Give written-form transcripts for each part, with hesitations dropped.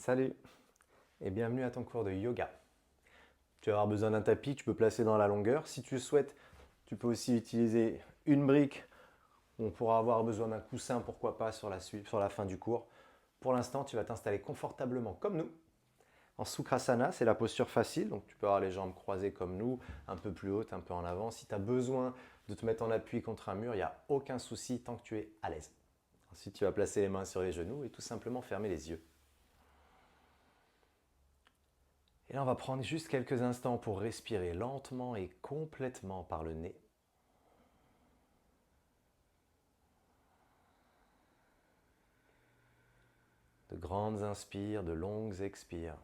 Salut et bienvenue à ton cours de yoga. Tu vas avoir besoin d'un tapis, tu peux placer dans la longueur. Si tu le souhaites, tu peux aussi utiliser une brique. On pourra avoir besoin d'un coussin, pourquoi pas, sur la fin du cours. Pour l'instant, tu vas t'installer confortablement comme nous. En Sukhasana, c'est la posture facile, donc tu peux avoir les jambes croisées comme nous, un peu plus hautes, un peu en avant. Si tu as besoin de te mettre en appui contre un mur, il n'y a aucun souci tant que tu es à l'aise. Ensuite, tu vas placer les mains sur les genoux et tout simplement fermer les yeux. Et là, on va prendre juste quelques instants pour respirer lentement et complètement par le nez. De grandes inspires, de longues expires.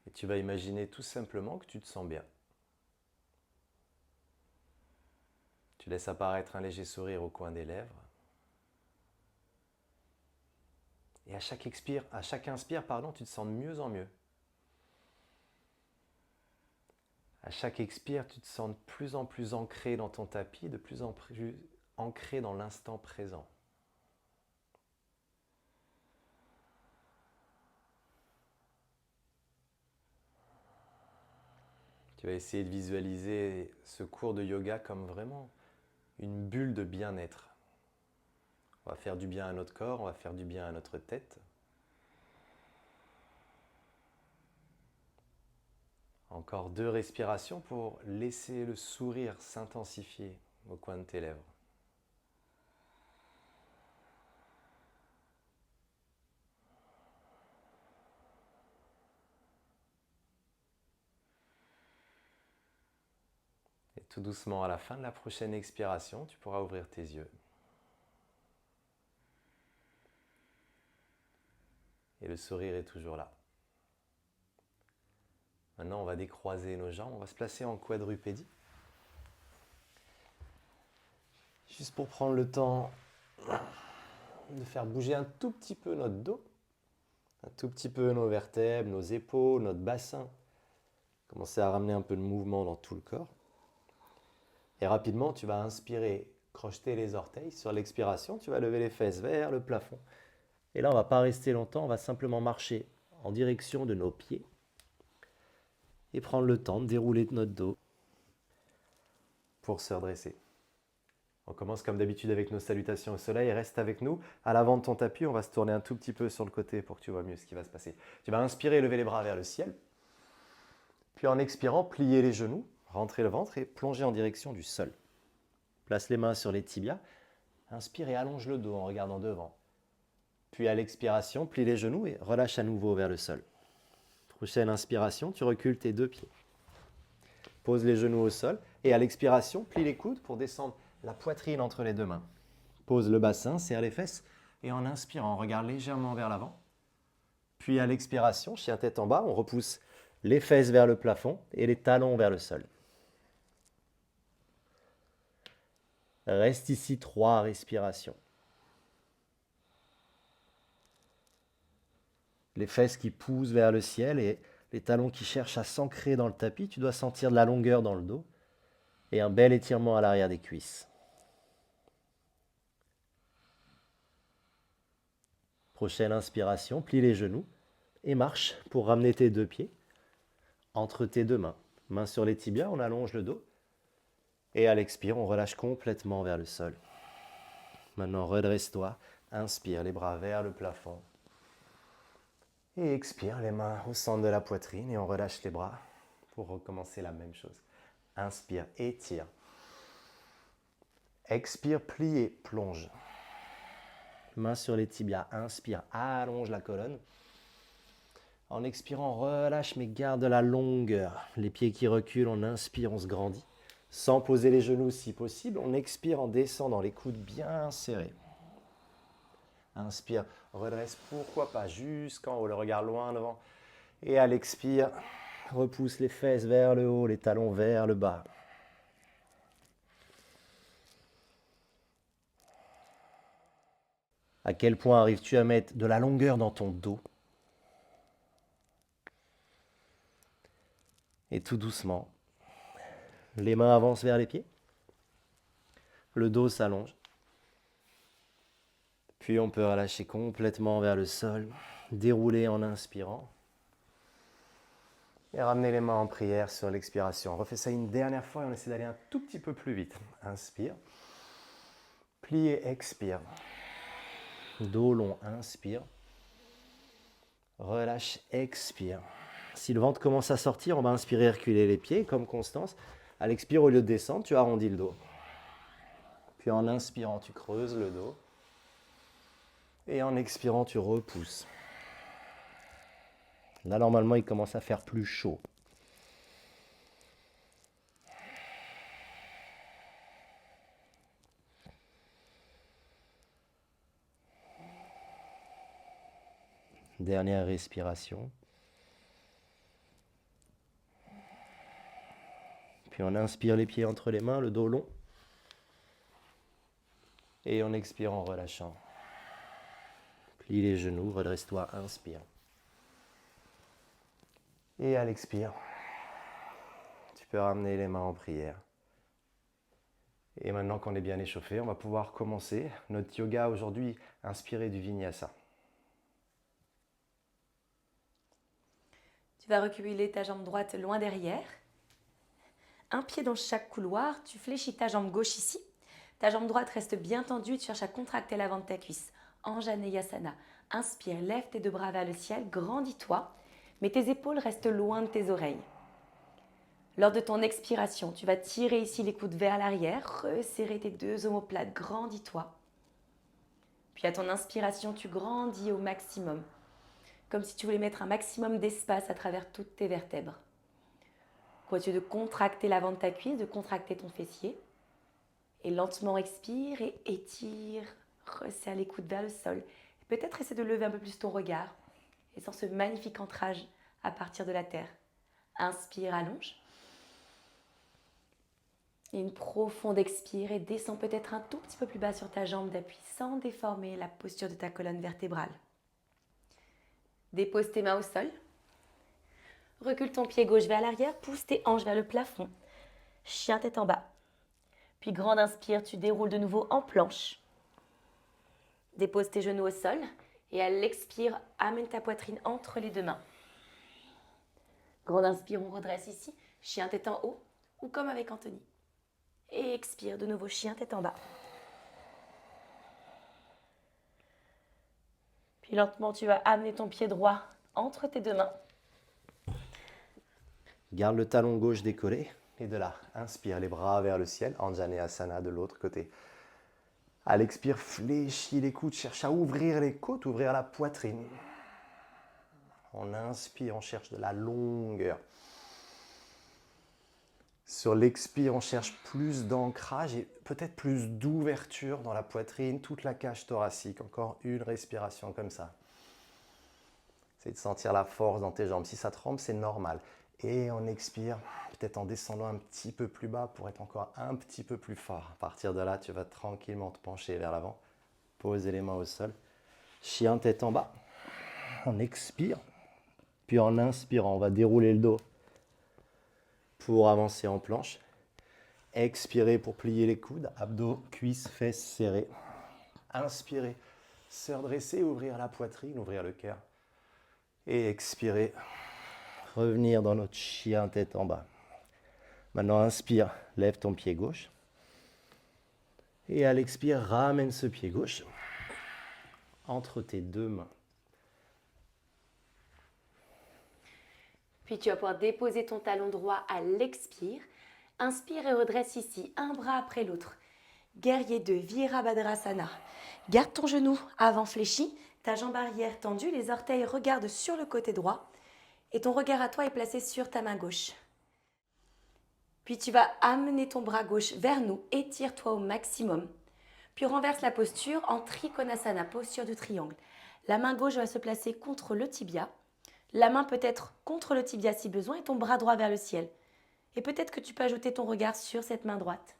Et tu vas imaginer tout simplement que tu te sens bien. Tu laisses apparaître un léger sourire au coin des lèvres. Et à chaque inspire, tu te sens de mieux en mieux. À chaque expire, tu te sens de plus en plus ancré dans ton tapis, de plus en plus ancré dans l'instant présent. Tu vas essayer de visualiser ce cours de yoga comme vraiment une bulle de bien-être. On va faire du bien à notre corps, on va faire du bien à notre tête. Encore 2 respirations pour laisser le sourire s'intensifier au coin de tes lèvres. Et tout doucement, à la fin de la prochaine expiration, tu pourras ouvrir tes yeux. Et le sourire est toujours là. Maintenant, on va décroiser nos jambes, on va se placer en quadrupédie. Juste pour prendre le temps de faire bouger un tout petit peu notre dos, un tout petit peu nos vertèbres, nos épaules, notre bassin. Commencer à ramener un peu de mouvement dans tout le corps. Et rapidement, tu vas inspirer, crocheter les orteils. Sur l'expiration, tu vas lever les fesses vers le plafond. Et là, on ne va pas rester longtemps, on va simplement marcher en direction de nos pieds et prendre le temps de dérouler notre dos pour se redresser. On commence comme d'habitude avec nos salutations au soleil. Reste avec nous. À l'avant de ton tapis, on va se tourner un tout petit peu sur le côté pour que tu vois mieux ce qui va se passer. Tu vas inspirer, lever les bras vers le ciel. Puis en expirant, plier les genoux, rentrer le ventre et plonger en direction du sol. Place les mains sur les tibias. Inspire et allonge le dos en regardant devant. Puis à l'expiration, plie les genoux et relâche à nouveau vers le sol. Prochaine inspiration, tu recules tes 2 pieds. Pose les genoux au sol et à l'expiration, plie les coudes pour descendre la poitrine entre les 2 mains. Pose le bassin, serre les fesses et en inspirant, regarde légèrement vers l'avant. Puis à l'expiration, chien tête en bas, on repousse les fesses vers le plafond et les talons vers le sol. Reste ici 3 respirations. Les fesses qui poussent vers le ciel et les talons qui cherchent à s'ancrer dans le tapis. Tu dois sentir de la longueur dans le dos et un bel étirement à l'arrière des cuisses. Prochaine inspiration, plie les genoux et marche pour ramener tes 2 pieds entre tes 2 mains. Mains sur les tibias, on allonge le dos. Et à l'expire, on relâche complètement vers le sol. Maintenant, redresse-toi. Inspire, les bras vers le plafond. Et expire, les mains au centre de la poitrine et on relâche les bras pour recommencer la même chose. Inspire, étire. Expire, plie et plonge. Mains sur les tibias, inspire, allonge la colonne. En expirant, relâche mais garde la longueur. Les pieds qui reculent, on inspire, on se grandit. Sans poser les genoux si possible, on expire en descendant les coudes bien serrés. Inspire, redresse, pourquoi pas jusqu'en haut, le regard loin devant. Et à l'expire, repousse les fesses vers le haut, les talons vers le bas. À quel point arrives-tu à mettre de la longueur dans ton dos? Et tout doucement, les mains avancent vers les pieds. Le dos s'allonge. Puis on peut relâcher complètement vers le sol, dérouler en inspirant. Et ramener les mains en prière sur l'expiration. On refait ça une dernière fois et on essaie d'aller un tout petit peu plus vite. Inspire. Plier, expire. Dos long, inspire. Relâche, expire. Si le ventre commence à sortir, on va inspirer, reculer les pieds, comme Constance. À l'expire, au lieu de descendre, tu arrondis le dos. Puis en inspirant, tu creuses le dos. Et en expirant, tu repousses. Là, normalement, il commence à faire plus chaud. Dernière respiration. Puis on inspire les pieds entre les mains, le dos long. Et on expire en relâchant. Plie les genoux, redresse-toi, inspire. Et à l'expire, tu peux ramener les mains en prière. Et maintenant qu'on est bien échauffé, on va pouvoir commencer notre yoga aujourd'hui inspiré du Vinyasa. Tu vas reculer ta jambe droite loin derrière. Un pied dans chaque couloir, tu fléchis ta jambe gauche ici. Ta jambe droite reste bien tendue, tu cherches à contracter l'avant de ta cuisse. Anjaneyasana. Inspire, lève tes deux bras vers le ciel, grandis-toi, mais tes épaules restent loin de tes oreilles. Lors de ton expiration, tu vas tirer ici les coudes vers l'arrière, resserrer tes deux omoplates, grandis-toi. Puis à ton inspiration, tu grandis au maximum, comme si tu voulais mettre un maximum d'espace à travers toutes tes vertèbres. Continue de contracter l'avant de ta cuisse, de contracter ton fessier. Et lentement expire et étire, resserre les coudes vers le sol. Peut-être essaie de lever un peu plus ton regard et sens ce magnifique ancrage à partir de la terre. Inspire, allonge. Et une profonde expire et descends peut-être un tout petit peu plus bas sur ta jambe d'appui sans déformer la posture de ta colonne vertébrale. Dépose tes mains au sol. Recule ton pied gauche vers l'arrière, pousse tes hanches vers le plafond. Chien tête en bas. Puis grande inspire, tu déroules de nouveau en planche. Dépose tes genoux au sol et à l'expire, amène ta poitrine entre les deux mains. Grande inspire, on redresse ici, chien tête en haut ou comme avec Anthony. Et expire de nouveau, chien tête en bas. Puis lentement, tu vas amener ton pied droit entre tes deux mains. Garde le talon gauche décollé. Et de là, inspire les bras vers le ciel. Anjaneyasana de l'autre côté. À l'expire, fléchis les coudes. Cherche à ouvrir les côtes, ouvrir la poitrine. On inspire, on cherche de la longueur. Sur l'expire, on cherche plus d'ancrage et peut-être plus d'ouverture dans la poitrine, toute la cage thoracique. Encore une respiration comme ça. Essaye de sentir la force dans tes jambes. Si ça tremble, c'est normal. Et on expire, peut-être en descendant un petit peu plus bas pour être encore un petit peu plus fort. À partir de là, tu vas tranquillement te pencher vers l'avant. Poser les mains au sol. Chien tête en bas. On expire. Puis en inspirant, on va dérouler le dos pour avancer en planche. Expirez pour plier les coudes. Abdos, cuisses, fesses serrées. Inspirez. Se redresser, ouvrir la poitrine, ouvrir le cœur. Et expirez. Revenir dans notre chien tête en bas. Maintenant, inspire, lève ton pied gauche. Et à l'expire, ramène ce pied gauche entre tes deux mains. Puis tu vas pouvoir déposer ton talon droit à l'expire. Inspire et redresse ici, un bras après l'autre. Guerrier 2, Virabhadrasana. Garde ton genou avant fléchi, ta jambe arrière tendue, les orteils regardent sur le côté droit. Et ton regard à toi est placé sur ta main gauche. Puis tu vas amener ton bras gauche vers nous, étire-toi au maximum. Puis renverse la posture en Trikonasana, posture du triangle. La main gauche va se placer contre le tibia. La main peut être contre le tibia si besoin et ton bras droit vers le ciel. Et peut-être que tu peux ajouter ton regard sur cette main droite.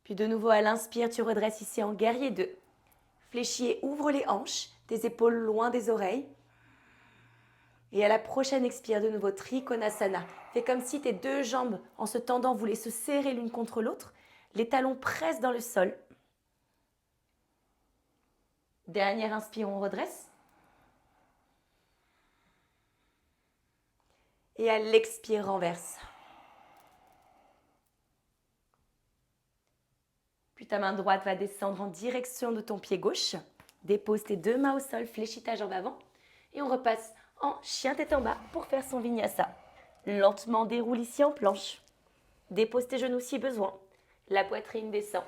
Puis de nouveau à l'inspire, tu redresses ici en guerrier 2. Fléchis et ouvre les hanches, tes épaules loin des oreilles. Et à la prochaine expire, de nouveau Trikonasana. Fais comme si tes deux jambes, en se tendant, voulaient se serrer l'une contre l'autre. Les talons pressent dans le sol. Dernière inspire, on redresse. Et à l'expire, renverse. Puis ta main droite va descendre en direction de ton pied gauche. Dépose tes deux mains au sol, fléchis ta jambe avant. Et on repasse en chien tête en bas pour faire son vinyasa. Lentement déroule ici en planche. Dépose tes genoux si besoin. La poitrine descend.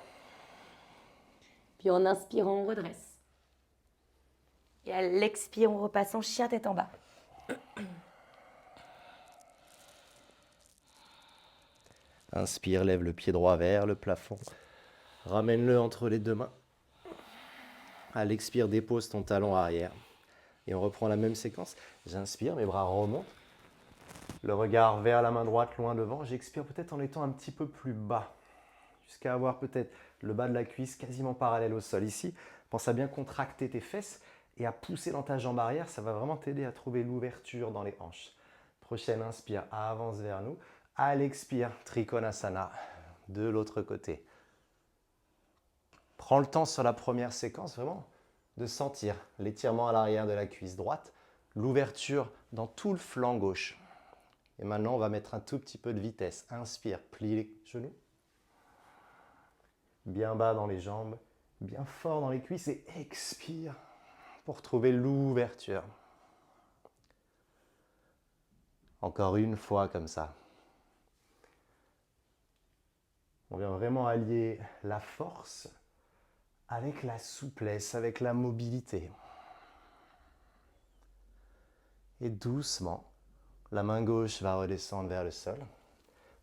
Puis en inspirant, on redresse. Et à l'expire, on repasse en chien tête en bas. Inspire, lève le pied droit vers le plafond. Ramène-le entre les deux mains. À l'expire, dépose ton talon arrière. Et on reprend la même séquence. J'inspire, mes bras remontent. Le regard vers la main droite, loin devant. J'expire peut-être en étant un petit peu plus bas. Jusqu'à avoir peut-être le bas de la cuisse quasiment parallèle au sol. Ici, pense à bien contracter tes fesses et à pousser dans ta jambe arrière. Ça va vraiment t'aider à trouver l'ouverture dans les hanches. Prochaine inspire, avance vers nous. À l'expire, Trikonasana, de l'autre côté. Prends le temps sur la première séquence vraiment de sentir l'étirement à l'arrière de la cuisse droite, l'ouverture dans tout le flanc gauche. Et maintenant, on va mettre un tout petit peu de vitesse. Inspire, plie les genoux. Bien bas dans les jambes, bien fort dans les cuisses et expire pour trouver l'ouverture. Encore une fois comme ça. On vient vraiment allier la force avec la souplesse, avec la mobilité. Et doucement, la main gauche va redescendre vers le sol.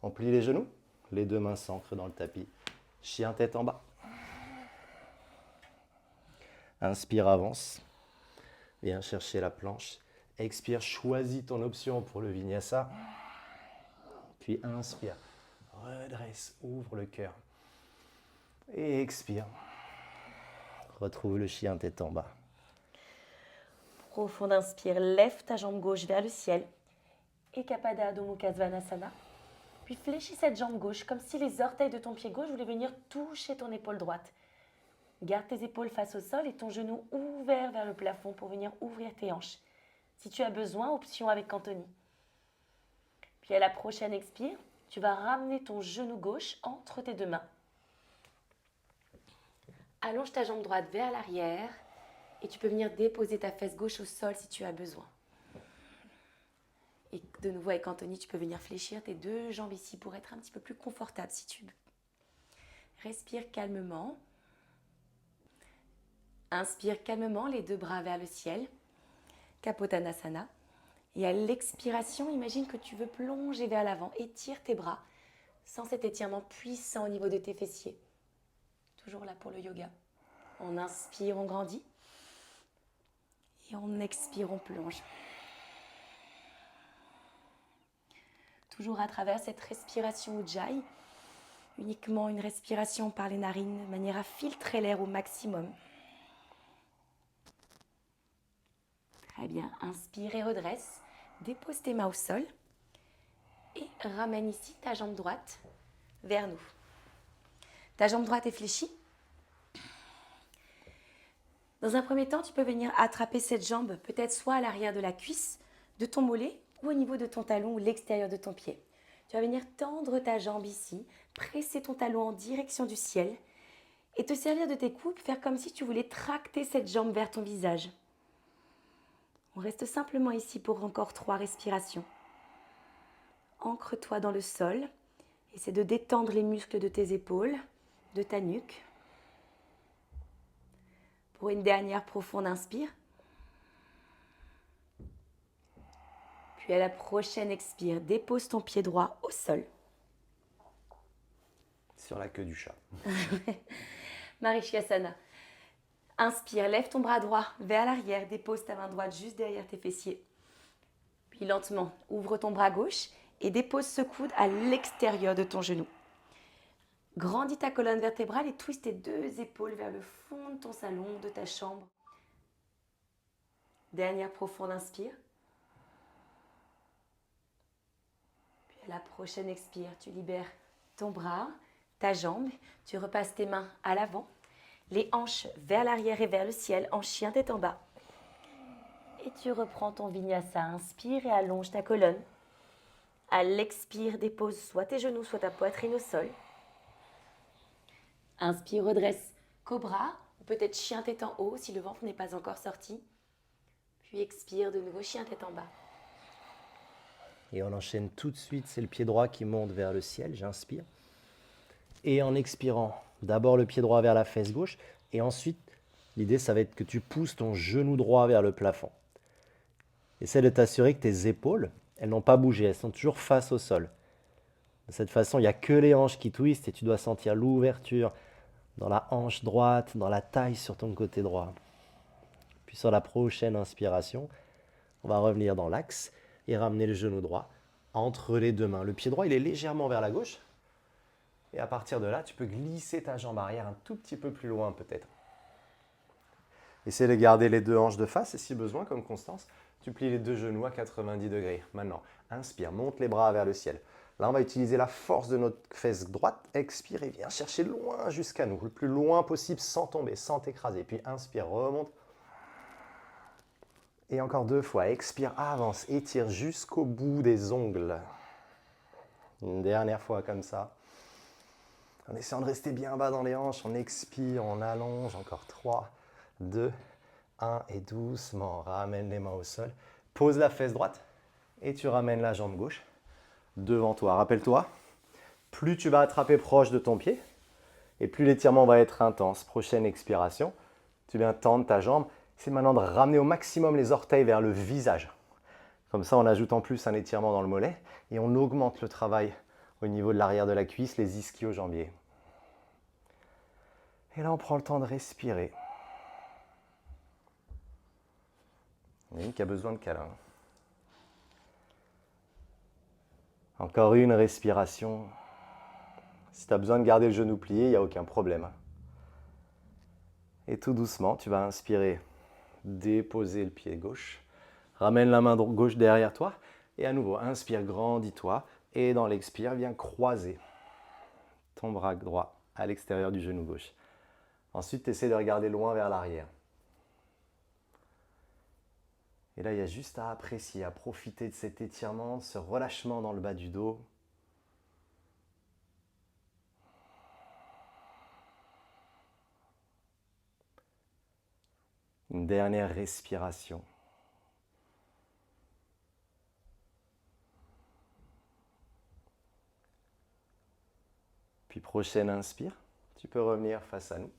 On plie les genoux, les deux mains s'ancrent dans le tapis. Chien tête en bas. Inspire, avance. Viens chercher la planche. Expire, choisis ton option pour le vinyasa. Puis inspire, redresse, ouvre le cœur. Et expire. Retrouve le chien tête en bas. Profond inspire, lève ta jambe gauche vers le ciel. Ekapada Adho Mukha Svanasana. Puis fléchis cette jambe gauche comme si les orteils de ton pied gauche voulaient venir toucher ton épaule droite. Garde tes épaules face au sol et ton genou ouvert vers le plafond pour venir ouvrir tes hanches. Si tu as besoin, option avec Anthony. Puis à la prochaine expire, tu vas ramener ton genou gauche entre tes deux mains. Allonge ta jambe droite vers l'arrière et tu peux venir déposer ta fesse gauche au sol si tu as besoin. Et de nouveau avec Anthony, tu peux venir fléchir tes deux jambes ici pour être un petit peu plus confortable si tu veux. Respire calmement. Inspire calmement, les deux bras vers le ciel. Kapotanasana. Et à l'expiration, imagine que tu veux plonger vers l'avant. Étire tes bras sans cet étirement puissant au niveau de tes fessiers. Toujours là pour le yoga. On inspire, on grandit. Et on expire, on plonge. Toujours à travers cette respiration Ujjayi. Uniquement une respiration par les narines, de manière à filtrer l'air au maximum. Très bien, inspire et redresse. Dépose tes mains au sol. Et ramène ici ta jambe droite vers nous. Ta jambe droite est fléchie. Dans un premier temps, tu peux venir attraper cette jambe, peut-être soit à l'arrière de la cuisse, de ton mollet, ou au niveau de ton talon ou l'extérieur de ton pied. Tu vas venir tendre ta jambe ici, presser ton talon en direction du ciel et te servir de tes coudes, faire comme si tu voulais tracter cette jambe vers ton visage. On reste simplement ici pour encore 3 respirations. Ancre-toi dans le sol. Essaie de détendre les muscles de tes épaules, de ta nuque. Pour une dernière profonde inspire. Puis à la prochaine expire, dépose ton pied droit au sol. Sur la queue du chat. Marichyasana. Inspire, lève ton bras droit vers l'arrière, dépose ta main droite juste derrière tes fessiers. Puis lentement, ouvre ton bras gauche et dépose ce coude à l'extérieur de ton genou. Grandis ta colonne vertébrale et twiste tes deux épaules vers le fond de ton salon, de ta chambre. Dernière profonde inspire. Et la prochaine expire, tu libères ton bras, ta jambe, tu repasses tes mains à l'avant, les hanches vers l'arrière et vers le ciel, en chien tête en bas. Et tu reprends ton vinyasa, inspire et allonge ta colonne. À l'expire, dépose soit tes genoux, soit ta poitrine au sol. Inspire, redresse cobra, ou peut-être chien tête en haut si le ventre n'est pas encore sorti. Puis expire de nouveau, chien tête en bas. Et on enchaîne tout de suite, c'est le pied droit qui monte vers le ciel, j'inspire. Et en expirant, d'abord le pied droit vers la fesse gauche, et ensuite, l'idée, ça va être que tu pousses ton genou droit vers le plafond. Essaie de t'assurer que tes épaules, elles n'ont pas bougé, elles sont toujours face au sol. De cette façon, il n'y a que les hanches qui twistent et tu dois sentir l'ouverture dans la hanche droite, dans la taille sur ton côté droit. Puis sur la prochaine inspiration, on va revenir dans l'axe et ramener le genou droit entre les deux mains. Le pied droit, il est légèrement vers la gauche. Et à partir de là, tu peux glisser ta jambe arrière un tout petit peu plus loin peut-être. Essaie de garder les deux hanches de face et si besoin, comme Constance, tu plies les deux genoux à 90 degrés. Maintenant, inspire, monte les bras vers le ciel. Là, on va utiliser la force de notre fesse droite. Expire et viens chercher loin jusqu'à nous, le plus loin possible sans tomber, sans t'écraser. Puis inspire, remonte. Et encore 2 fois, expire, avance, étire jusqu'au bout des ongles. Une dernière fois comme ça. En essayant de rester bien bas dans les hanches, on expire, on allonge. Encore 3, 2, 1 et doucement, ramène les mains au sol. Pose la fesse droite et tu ramènes la jambe gauche devant toi. Rappelle-toi, plus tu vas attraper proche de ton pied et plus l'étirement va être intense. Prochaine expiration, tu viens tendre ta jambe. C'est maintenant de ramener au maximum les orteils vers le visage. Comme ça, on ajoute en plus un étirement dans le mollet et on augmente le travail au niveau de l'arrière de la cuisse, les ischio-jambiers. Et là, on prend le temps de respirer. Il y en a une qui a besoin de câlin. Encore une respiration. Si tu as besoin de garder le genou plié, il n'y a aucun problème. Et tout doucement, tu vas inspirer, déposer le pied gauche. Ramène la main gauche derrière toi. Et à nouveau, inspire, grandis-toi. Et dans l'expire, viens croiser ton bras droit à l'extérieur du genou gauche. Ensuite, tu essaies de regarder loin vers l'arrière. Et là, il y a juste à apprécier, à profiter de cet étirement, de ce relâchement dans le bas du dos. Une dernière respiration. Puis prochaine inspire, tu peux revenir face à nous.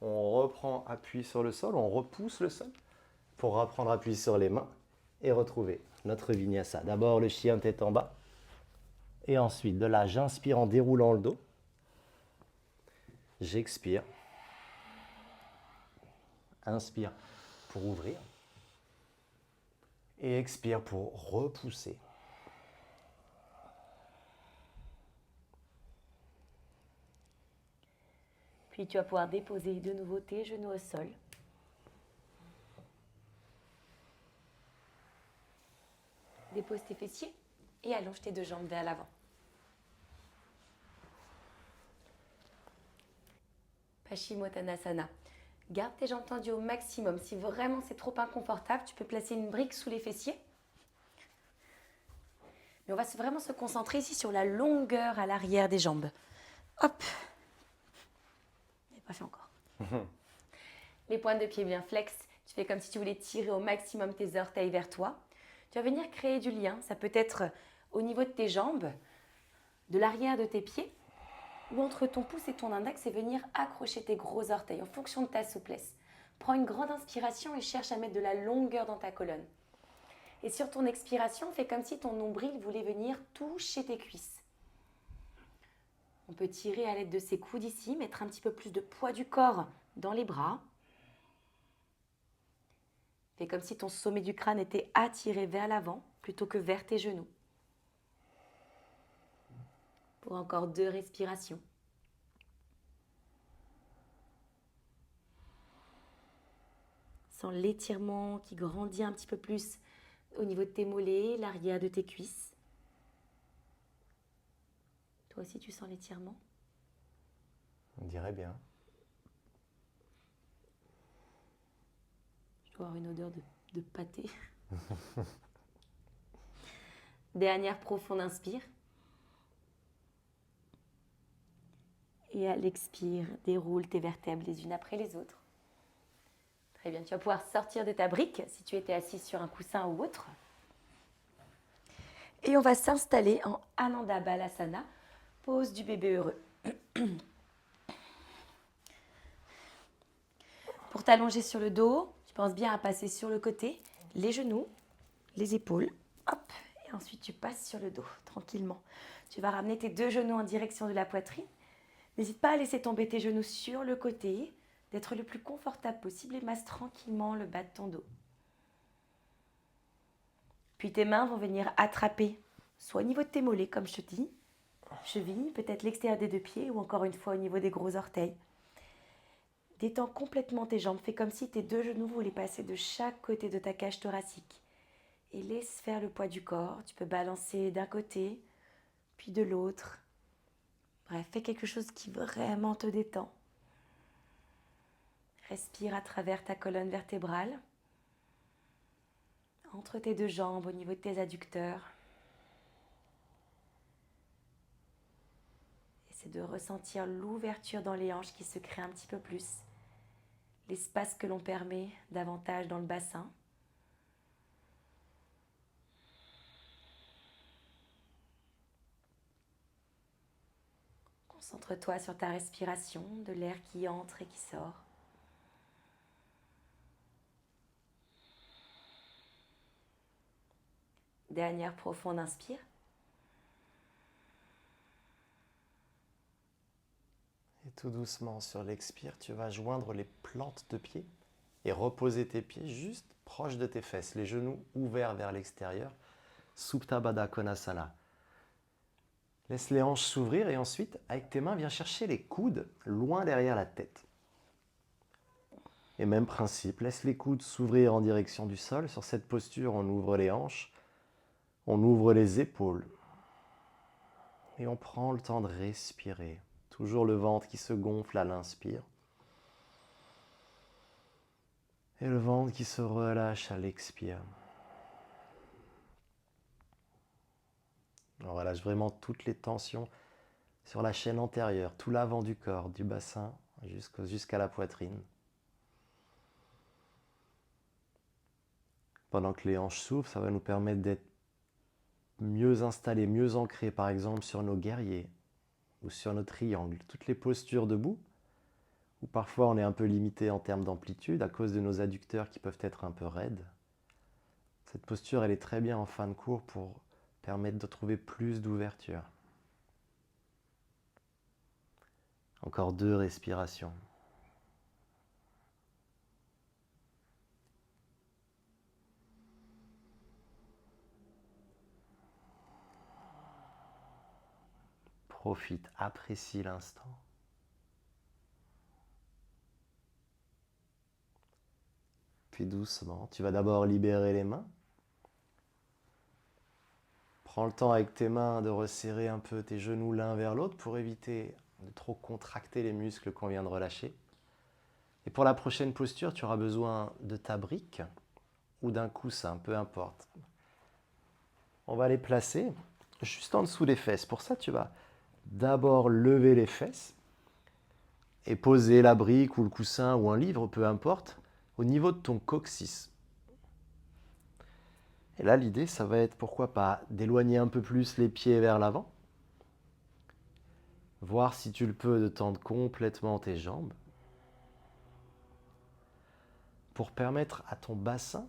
On reprend appui sur le sol, on repousse le sol pour reprendre appui sur les mains et retrouver notre vinyasa. D'abord le chien tête en bas et ensuite de là j'inspire en déroulant le dos. J'expire. Inspire pour ouvrir et expire pour repousser. Puis tu vas pouvoir déposer de nouveau tes genoux au sol. Dépose tes fessiers et allonge tes deux jambes vers l'avant. Paschimottanasana. Garde tes jambes tendues au maximum. Si vraiment c'est trop inconfortable, tu peux placer une brique sous les fessiers. Mais on va vraiment se concentrer ici sur la longueur à l'arrière des jambes. Hop. Je n'ai pas fait encore. Les pointes de pied bien flex. Tu fais comme si tu voulais tirer au maximum tes orteils vers toi. Tu vas venir créer du lien. Ça peut être au niveau de tes jambes, de l'arrière de tes pieds, ou entre ton pouce et ton index et venir accrocher tes gros orteils en fonction de ta souplesse. Prends une grande inspiration et cherche à mettre de la longueur dans ta colonne. Et sur ton expiration, fais comme si ton nombril voulait venir toucher tes cuisses. On peut tirer à l'aide de ses coudes ici, mettre un petit peu plus de poids du corps dans les bras. Fais comme si ton sommet du crâne était attiré vers l'avant plutôt que vers tes genoux. Pour encore 2 respirations. Sens l'étirement qui grandit un petit peu plus au niveau de tes mollets, l'arrière de tes cuisses. Toi aussi, tu sens l'étirement? On dirait bien. Je dois avoir une odeur de pâté. Dernière profonde inspire. Et à l'expire, déroule tes vertèbres les unes après les autres. Très bien, tu vas pouvoir sortir de ta brique si tu étais assis sur un coussin ou autre. Et on va s'installer en Ananda Balasana, pose du bébé heureux. Pour t'allonger sur le dos, tu penses bien à passer sur le côté, les genoux, les épaules, hop, et ensuite tu passes sur le dos, tranquillement. Tu vas ramener tes deux genoux en direction de la poitrine. N'hésite pas à laisser tomber tes genoux sur le côté, d'être le plus confortable possible et masse tranquillement le bas de ton dos. Puis tes mains vont venir attraper, soit au niveau de tes mollets, comme je te dis, cheville, peut-être l'extérieur des deux pieds ou encore une fois au niveau des gros orteils. Détends complètement tes jambes, fais comme si tes deux genoux voulaient passer de chaque côté de ta cage thoracique. Et laisse faire le poids du corps, tu peux balancer d'un côté, puis de l'autre. Bref, fais quelque chose qui vraiment te détend. Respire à travers ta colonne vertébrale, entre tes deux jambes, au niveau de tes adducteurs. Essaie de ressentir l'ouverture dans les hanches qui se crée un petit peu plus. L'espace que l'on permet davantage dans le bassin. Concentre-toi sur ta respiration, de l'air qui entre et qui sort. Dernière profonde inspire. Et tout doucement, sur l'expire, tu vas joindre les plantes de pied et reposer tes pieds juste proche de tes fesses, les genoux ouverts vers l'extérieur. Supta Baddha Konasana. Laisse les hanches s'ouvrir et ensuite, avec tes mains, viens chercher les coudes loin derrière la tête. Et même principe, laisse les coudes s'ouvrir en direction du sol. Sur cette posture, on ouvre les hanches, on ouvre les épaules. Et on prend le temps de respirer. Toujours le ventre qui se gonfle à l'inspire. Et le ventre qui se relâche à l'expire. On relâche vraiment toutes les tensions sur la chaîne antérieure, tout l'avant du corps, du bassin jusqu'à la poitrine. Pendant que les hanches s'ouvrent, ça va nous permettre d'être mieux installés, mieux ancrés, par exemple sur nos guerriers ou sur nos triangles. Toutes les postures debout, où parfois on est un peu limité en termes d'amplitude à cause de nos adducteurs qui peuvent être un peu raides. Cette posture, elle est très bien en fin de cours pour permettre de trouver plus d'ouverture. Encore 2 respirations. Profite, apprécie l'instant. Puis doucement, tu vas d'abord libérer les mains. Prends le temps avec tes mains de resserrer un peu tes genoux l'un vers l'autre pour éviter de trop contracter les muscles qu'on vient de relâcher. Et pour la prochaine posture, tu auras besoin de ta brique ou d'un coussin, peu importe. On va les placer juste en dessous des fesses. Pour ça, tu vas d'abord lever les fesses et poser la brique ou le coussin ou un livre, peu importe, au niveau de ton coccyx. Et là, l'idée, ça va être, pourquoi pas, d'éloigner un peu plus les pieds vers l'avant. Voir si tu le peux de tendre complètement tes jambes. Pour permettre à ton bassin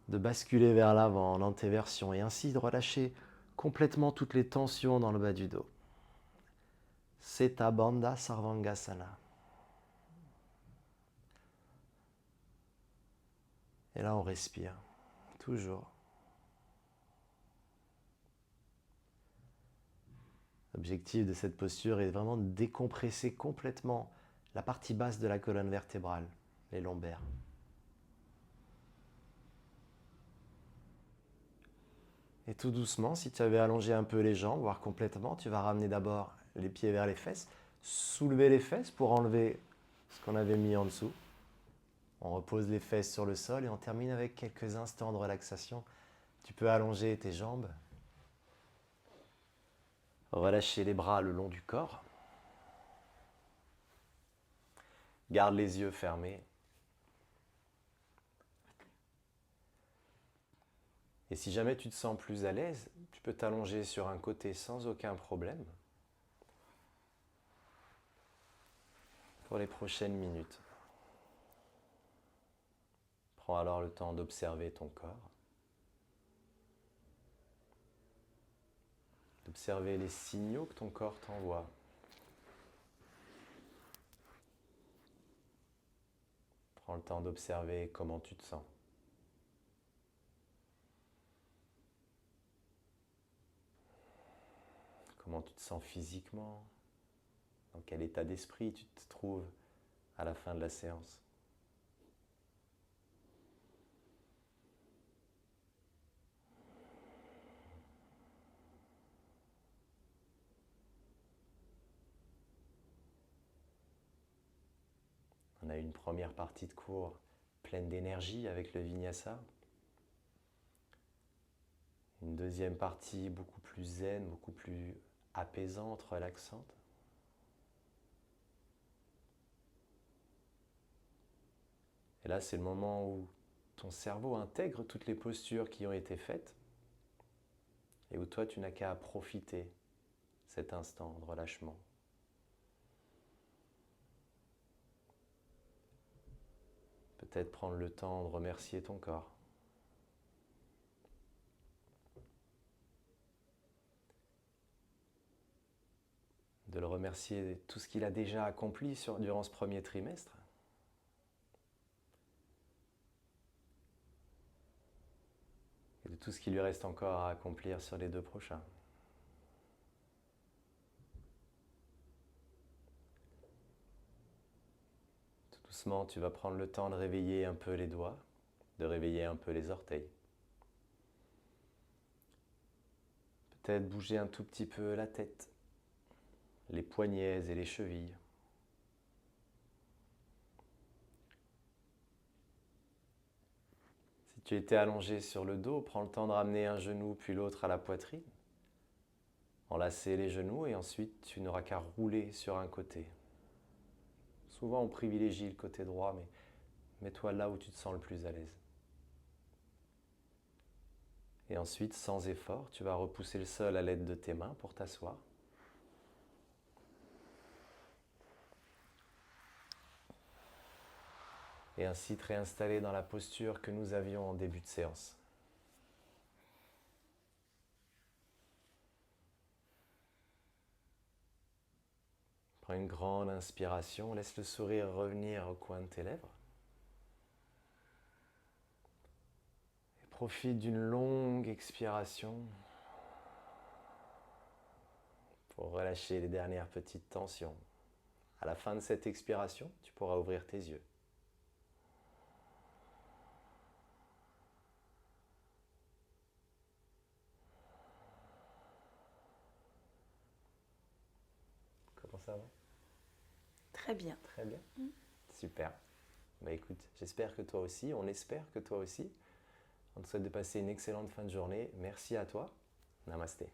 de basculer vers l'avant en antéversion et ainsi de relâcher complètement toutes les tensions dans le bas du dos. Seta Bandha Sarvangasana. Et là, on respire, toujours. L'objectif de cette posture est vraiment de décompresser complètement la partie basse de la colonne vertébrale, les lombaires. Et tout doucement, si tu avais allongé un peu les jambes, voire complètement, tu vas ramener d'abord les pieds vers les fesses, soulever les fesses pour enlever ce qu'on avait mis en dessous. On repose les fesses sur le sol et on termine avec quelques instants de relaxation. Tu peux allonger tes jambes, relâcher les bras le long du corps. Garde les yeux fermés. Et si jamais tu te sens plus à l'aise, tu peux t'allonger sur un côté sans aucun problème pour les prochaines minutes. Prends alors le temps d'observer ton corps, d'observer les signaux que ton corps t'envoie. Prends le temps d'observer comment tu te sens. Comment tu te sens physiquement, dans quel état d'esprit tu te trouves à la fin de la séance. On a eu une première partie de cours pleine d'énergie avec le vinyasa. Une deuxième partie beaucoup plus zen, beaucoup plus apaisante, relaxante. Et là, c'est le moment où ton cerveau intègre toutes les postures qui ont été faites et où toi, tu n'as qu'à profiter cet instant de relâchement. Peut-être prendre le temps de remercier ton corps. De le remercier de tout ce qu'il a déjà accompli durant ce premier trimestre. Et de tout ce qui lui reste encore à accomplir sur les 2 prochains. Tout doucement, tu vas prendre le temps de réveiller un peu les doigts, de réveiller un peu les orteils. Peut-être bouger un tout petit peu la tête, les poignets et les chevilles. Si tu étais allongé sur le dos, prends le temps de ramener un genou puis l'autre à la poitrine. Enlacer les genoux et ensuite tu n'auras qu'à rouler sur un côté. Souvent on privilégie le côté droit, mais mets-toi là où tu te sens le plus à l'aise. Et ensuite, sans effort, tu vas repousser le sol à l'aide de tes mains pour t'asseoir. Et ainsi te réinstaller dans la posture que nous avions en début de séance. Prends une grande inspiration, laisse le sourire revenir au coin de tes lèvres. Et profite d'une longue expiration pour relâcher les dernières petites tensions. À la fin de cette expiration, tu pourras ouvrir tes yeux. Comment ça va? Très bien. Très bien. Super. Bah écoute, j'espère que toi aussi, on espère que toi aussi. On te souhaite de passer une excellente fin de journée. Merci à toi. Namasté.